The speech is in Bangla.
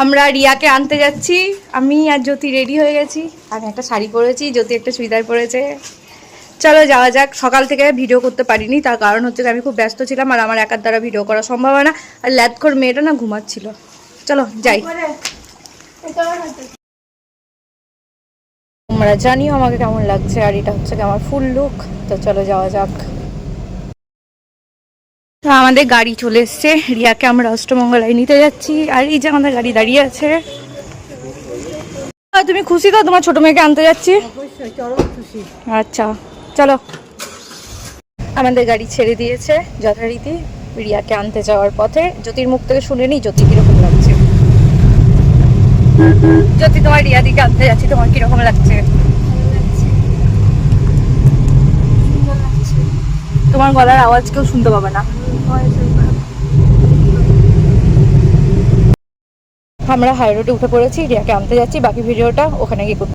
আমরা রিয়াকে আনতে যাচ্ছি। আমি আর জ্যোতি রেডি হয়ে গেছি। আমি একটা শাড়ি পরেছি, জ্যোতি একটা চুড়িদার পরেছে। চলো যাওয়া যাক। সকাল থেকে ভিডিও করতে পারিনি, তার কারণ হচ্ছে আমি খুব ব্যস্ত ছিলাম আর আমার একার দ্বারা ভিডিও করা সম্ভব হয় না। আর ল্যাদখোর মেয়েটা না ঘুমাচ্ছিল। চলো যাই। তোমরা জানিও আমাকে কেমন লাগছে, আর এটা হচ্ছে আমার ফুল লুক। তো চলো যাওয়া যাক। আমাদের গাড়ি চলে এসছে, রিয়াকে আমরা অষ্টমঙ্গলায় নিতে যাচ্ছি। আর এই যে আমাদের গাড়ি দাঁড়িয়ে আছে। তুমি খুশি তো তোমার ছোট মেয়েকে আনতে যাচ্ছি? আচ্ছা চলো। আমাদের গাড়ি ছেড়ে দিয়েছে যথারীতি রিয়াকে আনতে যাওয়ার পথে। জ্যোতির মুখ থেকে শুনে নি জ্যোতি কিরকম লাগছে। জ্যোতি, তোমার রিয়া দিকে আনতে যাচ্ছি, তোমার কিরকম লাগছে? তোমার গলার আওয়াজ কেউ শুনতে পাবে না। আমরা হাই রোডে উঠে পড়েছি, রিয়াকে আনতে যাচ্ছি। বাকি ভিডিওটা ওখানে গিয়ে